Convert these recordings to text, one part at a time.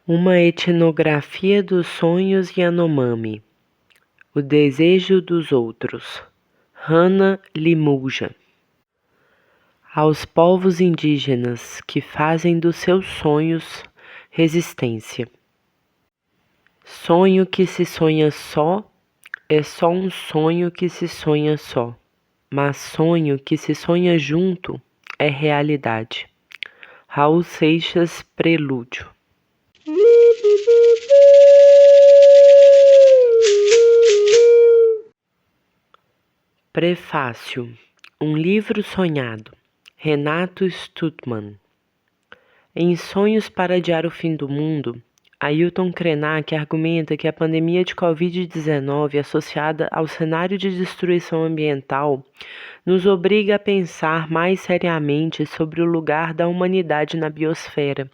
Uma etnografia dos sonhos Yanomami. O desejo dos outros. Hannah Limulja. Aos povos indígenas que fazem dos seus sonhos resistência. Sonho que se sonha só é só um sonho que se sonha só, mas sonho que se sonha junto é realidade. Raul Seixas, Prelúdio. Prefácio. Um livro sonhado. Renato Stutman. Em Sonhos para Adiar o Fim do Mundo, Ailton Krenak argumenta que a pandemia de Covid-19 associada ao cenário de destruição ambiental nos obriga a pensar mais seriamente sobre o lugar da humanidade na biosfera.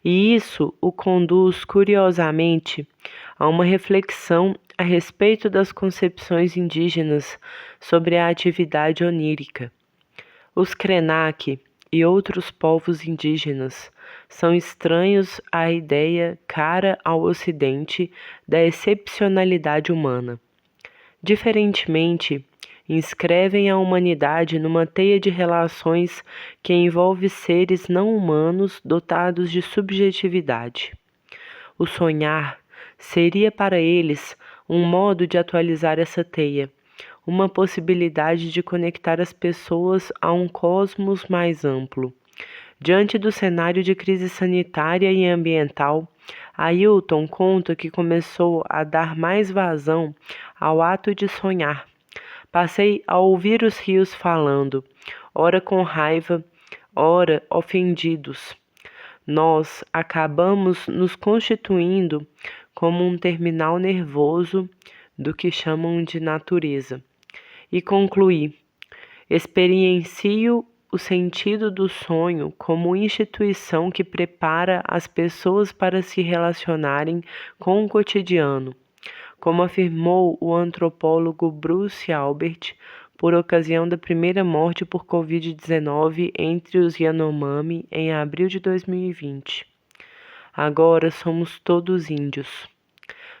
E isso o conduz, curiosamente, a uma reflexão a respeito das concepções indígenas sobre a atividade onírica. Os Krenak e outros povos indígenas são estranhos à ideia cara ao Ocidente da excepcionalidade humana. Diferentemente, inscrevem a humanidade numa teia de relações que envolve seres não humanos dotados de subjetividade. O sonhar seria para eles um modo de atualizar essa teia, uma possibilidade de conectar as pessoas a um cosmos mais amplo. Diante do cenário de crise sanitária e ambiental, Ailton conta que começou a dar mais vazão ao ato de sonhar. Passei a ouvir os rios falando, ora com raiva, ora ofendidos. Nós acabamos nos constituindo como um terminal nervoso do que chamam de natureza. E concluí: experiencio o sentido do sonho como instituição que prepara as pessoas para se relacionarem com o cotidiano, como afirmou o antropólogo Bruce Albert por ocasião da primeira morte por Covid-19 entre os Yanomami em abril de 2020. Agora somos todos índios.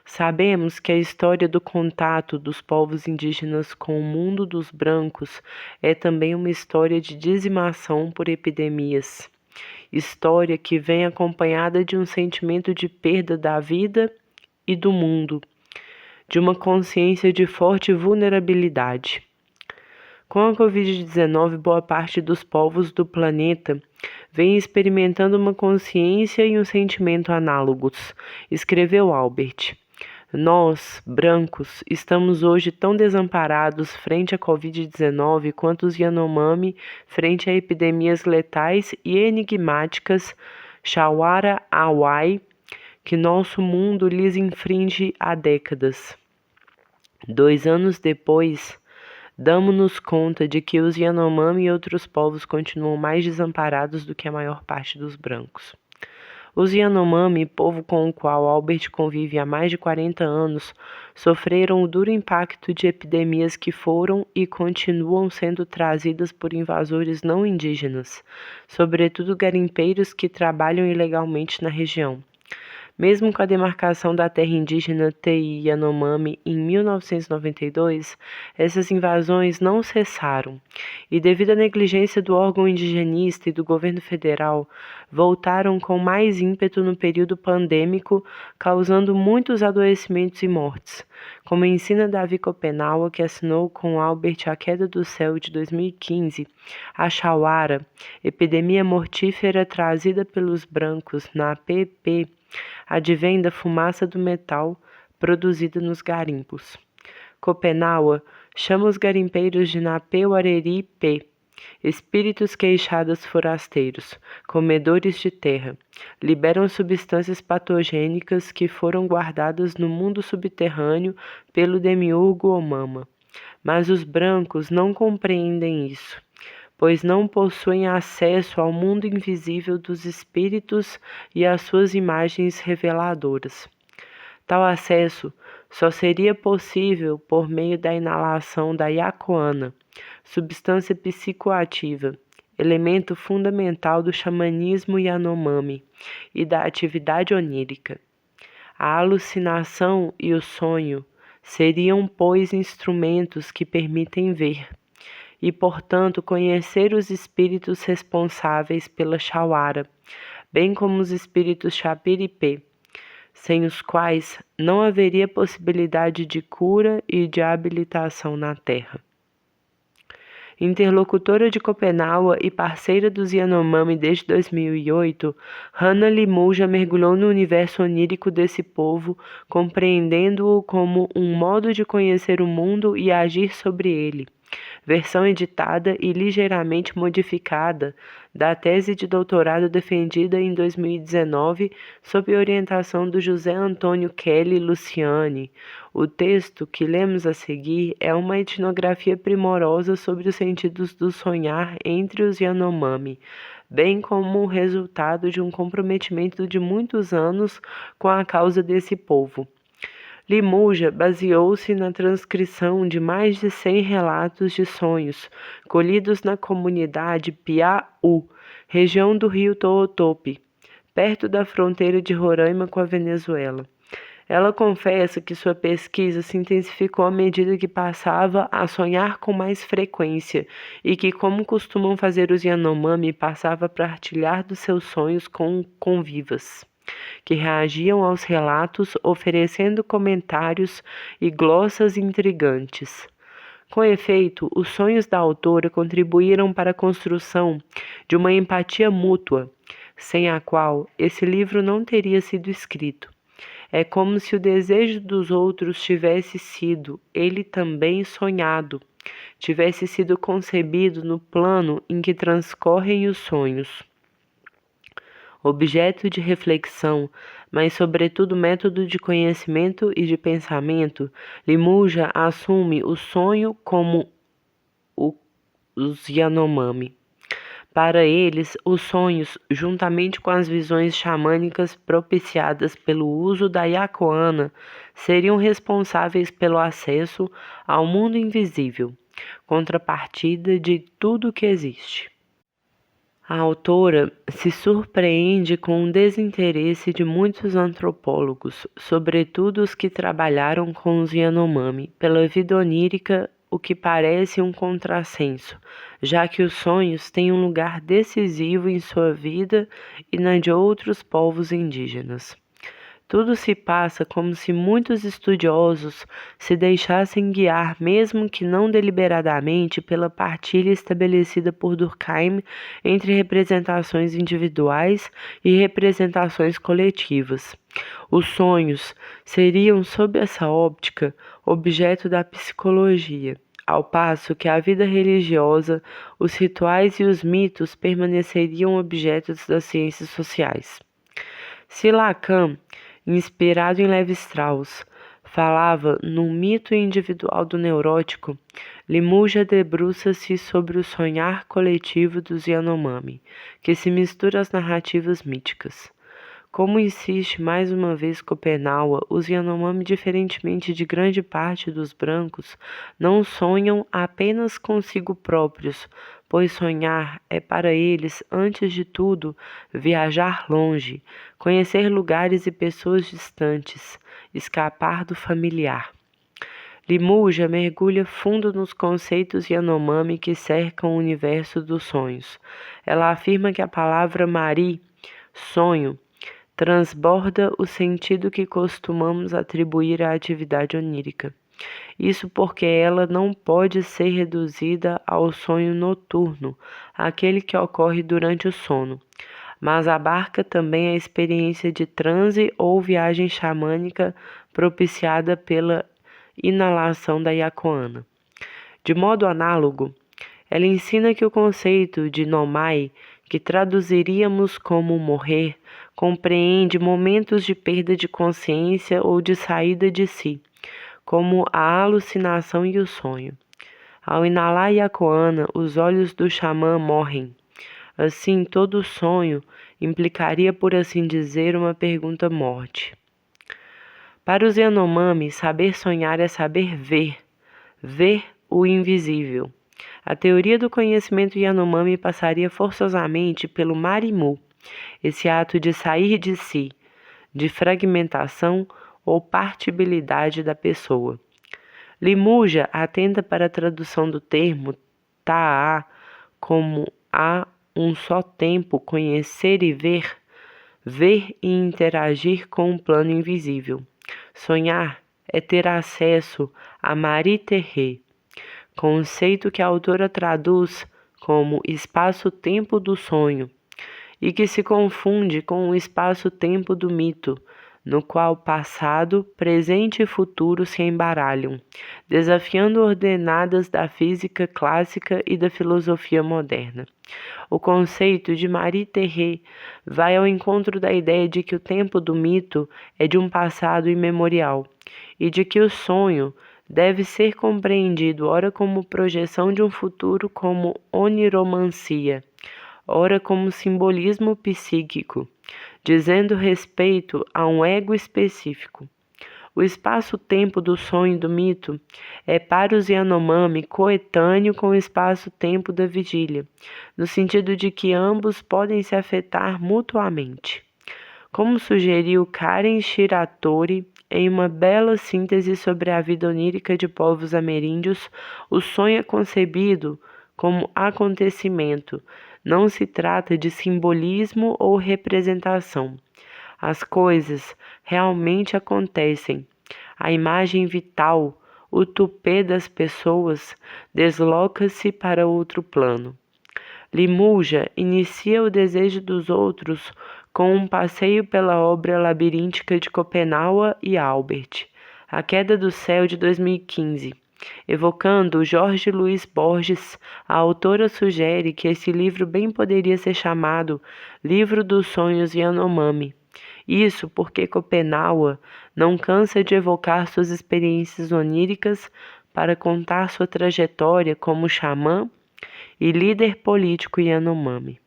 Sabemos que a história do contato dos povos indígenas com o mundo dos brancos é também uma história de dizimação por epidemias. História que vem acompanhada de um sentimento de perda da vida e do mundo, de uma consciência de forte vulnerabilidade. Com a Covid-19, boa parte dos povos do planeta vem experimentando uma consciência e um sentimento análogos, escreveu Albert. Nós, brancos, estamos hoje tão desamparados frente à Covid-19 quanto os Yanomami frente a epidemias letais e enigmáticas Chauara Awai, que nosso mundo lhes infringe há décadas. 2 anos depois, damos-nos conta de que os Yanomami e outros povos continuam mais desamparados do que a maior parte dos brancos. Os Yanomami, povo com o qual Albert convive há mais de 40 anos, sofreram o duro impacto de epidemias que foram e continuam sendo trazidas por invasores não indígenas, sobretudo garimpeiros que trabalham ilegalmente na região. Mesmo com a demarcação da terra indígena Tei Yanomami em 1992, essas invasões não cessaram e, devido à negligência do órgão indigenista e do governo federal, voltaram com mais ímpeto no período pandêmico, causando muitos adoecimentos e mortes. Como ensina Davi Copenaua, que assinou com Albert A Queda do Céu de 2015, a Chauara, epidemia mortífera trazida pelos brancos na PP, advém da fumaça do metal produzida nos garimpos. Copenaua chama os garimpeiros de Napeu-Areri-Pê, espíritos queixadas forasteiros, comedores de terra. Liberam substâncias patogênicas que foram guardadas no mundo subterrâneo pelo demiurgo Omama. Mas os brancos não compreendem isso, pois não possuem acesso ao mundo invisível dos espíritos e às suas imagens reveladoras. Tal acesso só seria possível por meio da inalação da iacoana, substância psicoativa, elemento fundamental do xamanismo Yanomami e da atividade onírica. A alucinação e o sonho seriam, pois, instrumentos que permitem ver e, portanto, conhecer os espíritos responsáveis pela Chauara, bem como os espíritos Chapiripê, sem os quais não haveria possibilidade de cura e de habilitação na Terra. Interlocutora de Copenaua e parceira dos Yanomami desde 2008, Hannah Limuja mergulhou no universo onírico desse povo, compreendendo-o como um modo de conhecer o mundo e agir sobre ele. Versão editada e ligeiramente modificada da tese de doutorado defendida em 2019 sob orientação do José Antônio Kelly Luciani. O texto que lemos a seguir é uma etnografia primorosa sobre os sentidos do sonhar entre os Yanomami, bem como o resultado de um comprometimento de muitos anos com a causa desse povo. Limuja baseou-se na transcrição de mais de 100 relatos de sonhos colhidos na comunidade Piauí, região do rio Tootopi, perto da fronteira de Roraima com a Venezuela. Ela confessa que sua pesquisa se intensificou à medida que passava a sonhar com mais frequência e que, como costumam fazer os Yanomami, passava a partilhar dos seus sonhos com convivas, que reagiam aos relatos oferecendo comentários e glossas intrigantes. Com efeito, os sonhos da autora contribuíram para a construção de uma empatia mútua, sem a qual esse livro não teria sido escrito. É como se o desejo dos outros tivesse sido, ele também, sonhado, tivesse sido concebido no plano em que transcorrem os sonhos. Objeto de reflexão, mas sobretudo método de conhecimento e de pensamento, Limuja assume o sonho como os Yanomami. Para eles, os sonhos, juntamente com as visões xamânicas propiciadas pelo uso da Yacoana, seriam responsáveis pelo acesso ao mundo invisível, contrapartida de tudo que existe. A autora se surpreende com o desinteresse de muitos antropólogos, sobretudo os que trabalharam com os Yanomami, pela vida onírica, o que parece um contrassenso, já que os sonhos têm um lugar decisivo em sua vida e na de outros povos indígenas. Tudo se passa como se muitos estudiosos se deixassem guiar, mesmo que não deliberadamente, pela partilha estabelecida por Durkheim entre representações individuais e representações coletivas. Os sonhos seriam, sob essa óptica, objeto da psicologia, ao passo que a vida religiosa, os rituais e os mitos permaneceriam objetos das ciências sociais. Se Lacan, inspirado em Lévi-Strauss, falava no mito individual do neurótico, Limuja debruça-se sobre o sonhar coletivo dos Yanomami, que se mistura às narrativas míticas. Como insiste mais uma vez Copenaua, os Yanomami, diferentemente de grande parte dos brancos, não sonham apenas consigo próprios, pois sonhar é para eles, antes de tudo, viajar longe, conhecer lugares e pessoas distantes, escapar do familiar. Limuja mergulha fundo nos conceitos Yanomami que cercam o universo dos sonhos. Ela afirma que a palavra Mari, sonho, transborda o sentido que costumamos atribuir à atividade onírica. Isso porque ela não pode ser reduzida ao sonho noturno, aquele que ocorre durante o sono, mas abarca também a experiência de transe ou viagem xamânica propiciada pela inalação da Yacoana. De modo análogo, ela ensina que o conceito de nomai, que traduziríamos como morrer, compreende momentos de perda de consciência ou de saída de si, como a alucinação e o sonho. Ao inalar Yacoana, os olhos do xamã morrem. Assim, todo sonho implicaria, por assim dizer, uma pergunta-morte. Para os Yanomami, saber sonhar é saber ver o invisível. A teoria do conhecimento Yanomami passaria forçosamente pelo marimu, esse ato de sair de si, de fragmentação ou partibilidade da pessoa. Limuja atenta para a tradução do termo ta'a como a um só tempo conhecer e ver, ver e interagir com um plano invisível. Sonhar é ter acesso a Mariterre, conceito que a autora traduz como espaço-tempo do sonho, e que se confunde com o espaço-tempo do mito, no qual passado, presente e futuro se embaralham, desafiando ordenadas da física clássica e da filosofia moderna. O conceito de Marie Terre vai ao encontro da ideia de que o tempo do mito é de um passado imemorial e de que o sonho deve ser compreendido ora como projeção de um futuro como oniromancia, ora como simbolismo psíquico, dizendo respeito a um ego específico. O espaço-tempo do sonho do mito é para os Yanomami coetâneo com o espaço-tempo da vigília, no sentido de que ambos podem se afetar mutuamente. Como sugeriu Karen Shiratori em uma bela síntese sobre a vida onírica de povos ameríndios, o sonho é concebido como acontecimento. Não se trata de simbolismo ou representação. As coisas realmente acontecem. A imagem vital, o tupê das pessoas, desloca-se para outro plano. Limuja inicia o desejo dos outros com um passeio pela obra labiríntica de Schopenhauer e Albert, A Queda do Céu, de 2015. Evocando Jorge Luiz Borges, a autora sugere que esse livro bem poderia ser chamado Livro dos Sonhos Yanomami. Isso porque Schopenhauer não cansa de evocar suas experiências oníricas para contar sua trajetória como xamã e líder político Yanomami.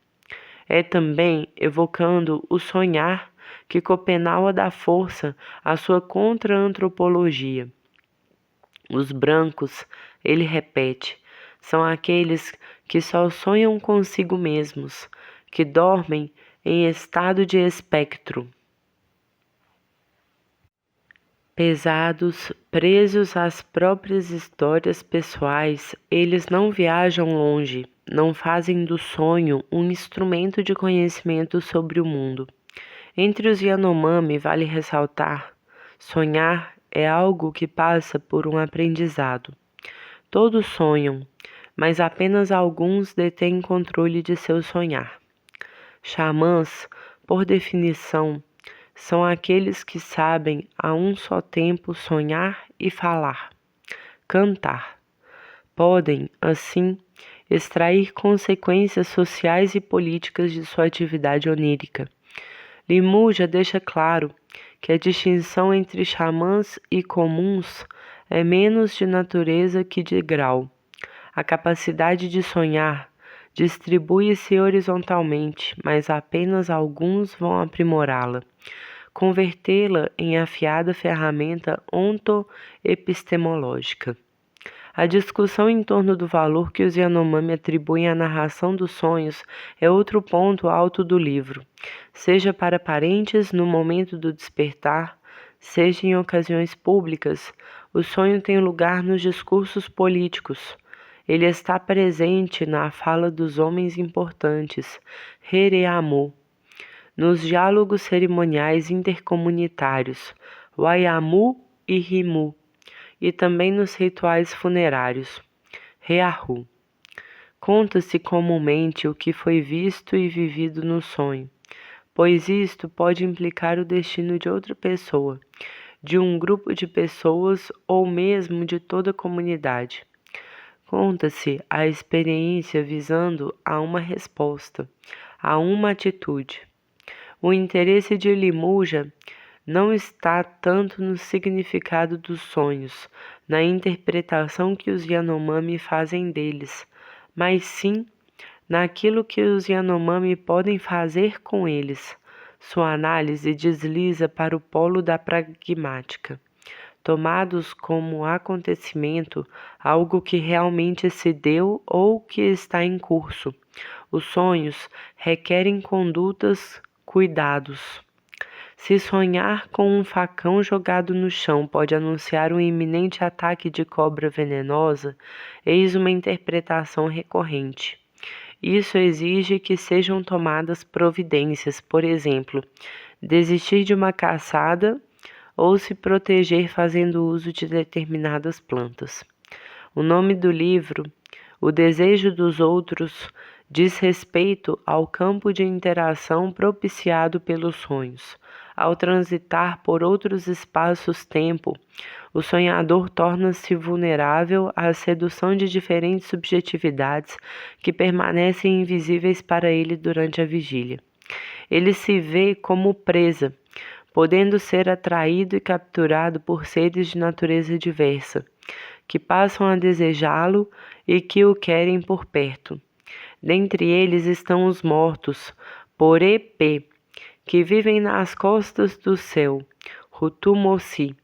É também evocando o sonhar que Schopenhauer dá força à sua contra-antropologia. Os brancos, ele repete, são aqueles que só sonham consigo mesmos, que dormem em estado de espectro. Pesados, presos às próprias histórias pessoais, eles não viajam longe, não fazem do sonho um instrumento de conhecimento sobre o mundo. Entre os Yanomami, vale ressaltar, sonhar é algo que passa por um aprendizado. Todos sonham, mas apenas alguns detêm controle de seu sonhar. Xamãs, por definição, são aqueles que sabem a um só tempo sonhar e falar, cantar. Podem, assim, extrair consequências sociais e políticas de sua atividade onírica. Limuja deixa claro que a distinção entre xamãs e comuns é menos de natureza que de grau. A capacidade de sonhar distribui-se horizontalmente, mas apenas alguns vão aprimorá-la, convertê-la em afiada ferramenta ontoepistemológica. A discussão em torno do valor que os Yanomami atribuem à narração dos sonhos é outro ponto alto do livro, seja para parentes no momento do despertar, seja em ocasiões públicas. O sonho tem lugar nos discursos políticos. Ele está presente na fala dos homens importantes, Hereamu, nos diálogos cerimoniais intercomunitários, Waiamu e Rimu, e também nos rituais funerários, Reahu. Conta-se comumente o que foi visto e vivido no sonho, pois isto pode implicar o destino de outra pessoa, de um grupo de pessoas ou mesmo de toda a comunidade. Conta-se a experiência visando a uma resposta, a uma atitude. O interesse de Limuja não está tanto no significado dos sonhos, na interpretação que os Yanomami fazem deles, mas sim naquilo que os Yanomami podem fazer com eles. Sua análise desliza para o polo da pragmática. tomados como acontecimento, algo que realmente se deu ou que está em curso. Os sonhos requerem condutas, cuidados. Se sonhar com um facão jogado no chão pode anunciar um iminente ataque de cobra venenosa, eis uma interpretação recorrente. Isso exige que sejam tomadas providências, por exemplo, desistir de uma caçada ou se proteger fazendo uso de determinadas plantas. O nome do livro, O Desejo dos Outros, diz respeito ao campo de interação propiciado pelos sonhos. Ao transitar por outros espaços-tempo, o sonhador torna-se vulnerável à sedução de diferentes subjetividades que permanecem invisíveis para ele durante a vigília. Ele se vê como presa, podendo ser atraído e capturado por seres de natureza diversa, que passam a desejá-lo e que o querem por perto. Dentre eles estão os mortos, por EP, que vivem nas costas do céu, Hutu-Moci,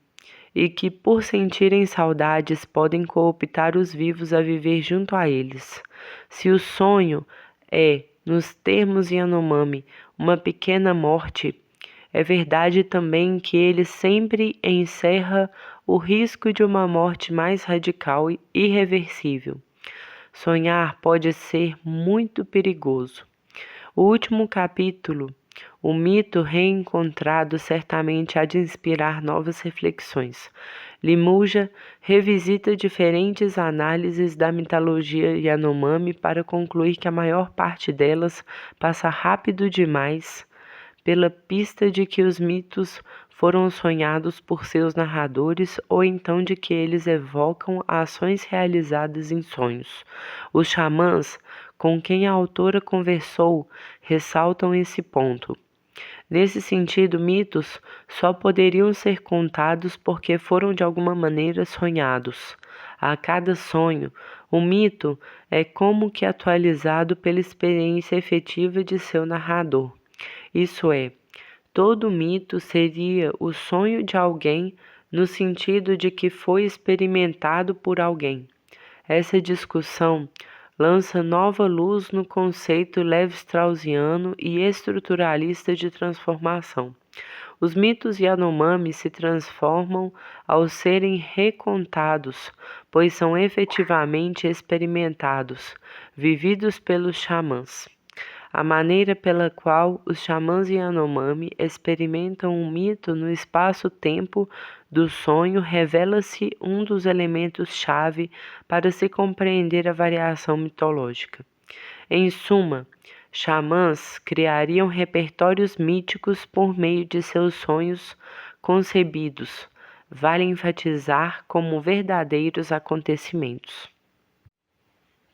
e que, por sentirem saudades, podem cooptar os vivos a viver junto a eles. Se o sonho é, nos termos Yanomami, uma pequena morte, é verdade também que ele sempre encerra o risco de uma morte mais radical e irreversível. Sonhar pode ser muito perigoso. O último capítulo, o mito reencontrado, certamente há de inspirar novas reflexões. Limuja revisita diferentes análises da mitologia Yanomami para concluir que a maior parte delas passa rápido demais pela pista de que os mitos foram sonhados por seus narradores ou então de que eles evocam ações realizadas em sonhos. Os xamãs, com quem a autora conversou, ressaltam esse ponto. Nesse sentido, mitos só poderiam ser contados porque foram de alguma maneira sonhados. A cada sonho, o mito é como que atualizado pela experiência efetiva de seu narrador. Isso é, todo mito seria o sonho de alguém no sentido de que foi experimentado por alguém. Essa discussão lança nova luz no conceito levi-straussiano e estruturalista de transformação. Os mitos Yanomami se transformam ao serem recontados, pois são efetivamente experimentados, vividos pelos xamãs. A maneira pela qual os xamãs Yanomami experimentam um mito no espaço-tempo do sonho revela-se um dos elementos-chave para se compreender a variação mitológica. Em suma, xamãs criariam repertórios míticos por meio de seus sonhos concebidos, vale enfatizar como verdadeiros acontecimentos.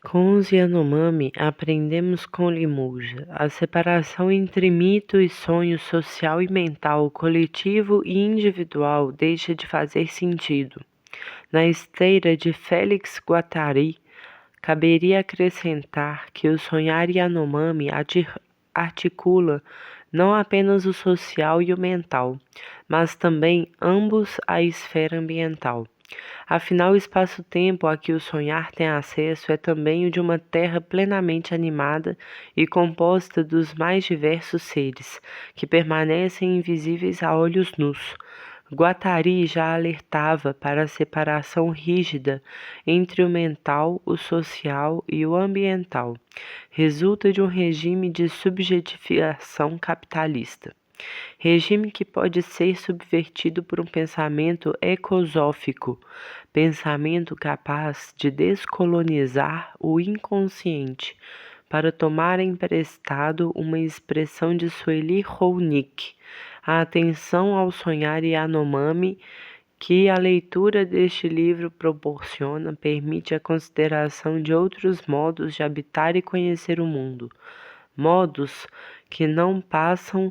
Com os Yanomami, aprendemos com Limuja a separação entre mito e sonho social e mental, coletivo e individual deixa de fazer sentido. Na esteira de Félix Guattari, caberia acrescentar que o sonhar Yanomami articula não apenas o social e o mental, mas também ambos à esfera ambiental. Afinal, o espaço-tempo a que o sonhar tem acesso é também o de uma terra plenamente animada e composta dos mais diversos seres, que permanecem invisíveis a olhos nus. Guattari já alertava para a separação rígida entre o mental, o social e o ambiental. Resulta de um regime de subjetificação capitalista. Regime que pode ser subvertido por um pensamento ecosófico, pensamento capaz de descolonizar o inconsciente, para tomar emprestado uma expressão de Sueli Rounik, a atenção ao sonhar Yanomami que a leitura deste livro proporciona permite a consideração de outros modos de habitar e conhecer o mundo, modos que não passam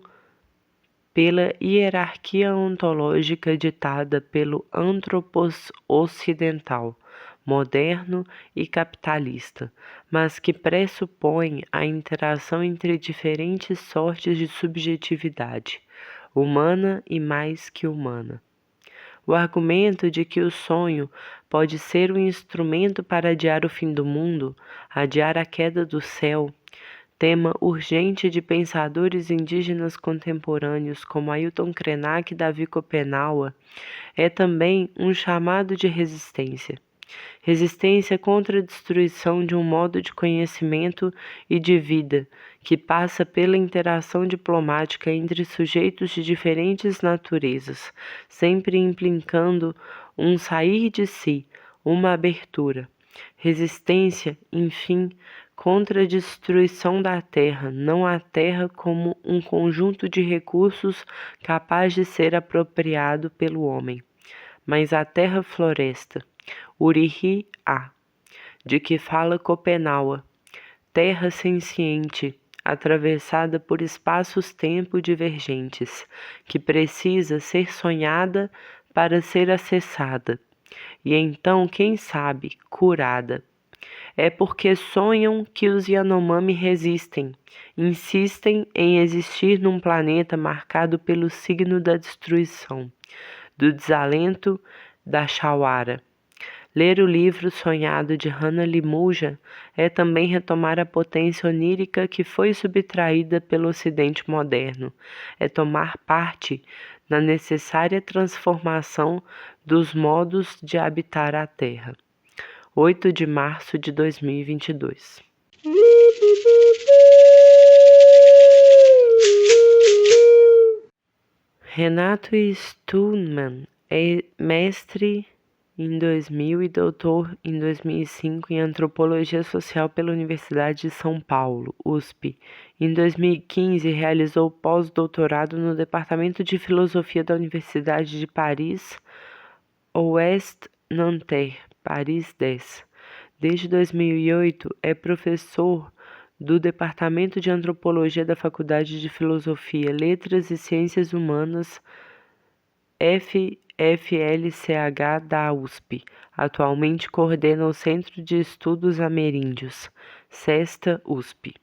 pela hierarquia ontológica ditada pelo antropos ocidental, moderno e capitalista, mas que pressupõe a interação entre diferentes sortes de subjetividade, humana e mais que humana. O argumento de que o sonho pode ser um instrumento para adiar o fim do mundo, adiar a queda do céu, tema urgente de pensadores indígenas contemporâneos como Ailton Krenak e Davi Kopenawa, é também um chamado de resistência. Resistência contra a destruição de um modo de conhecimento e de vida que passa pela interação diplomática entre sujeitos de diferentes naturezas, sempre implicando um sair de si, uma abertura. Resistência, enfim, contra a destruição da terra, não a terra como um conjunto de recursos capaz de ser apropriado pelo homem, mas a terra-floresta, Urihi-A, de que fala Kopenawa, terra senciente, atravessada por espaços-tempo divergentes, que precisa ser sonhada para ser acessada, e então, quem sabe, curada. É porque sonham que os Yanomami resistem, insistem em existir num planeta marcado pelo signo da destruição, do desalento, da Shawara. Ler o livro sonhado de Hannah Limuja é também retomar a potência onírica que foi subtraída pelo Ocidente moderno, é tomar parte na necessária transformação dos modos de habitar a Terra. 8 de março de 2022. Renato Stulman é mestre em 2000 e doutor em 2005 em Antropologia Social pela Universidade de São Paulo, USP. Em 2015, realizou pós-doutorado no Departamento de Filosofia da Universidade de Paris, Ouest Nanterre, Paris 10. Desde 2008, é professor do Departamento de Antropologia da Faculdade de Filosofia, Letras e Ciências Humanas, FFLCH da USP. Atualmente coordena o Centro de Estudos Ameríndios, CESTA USP.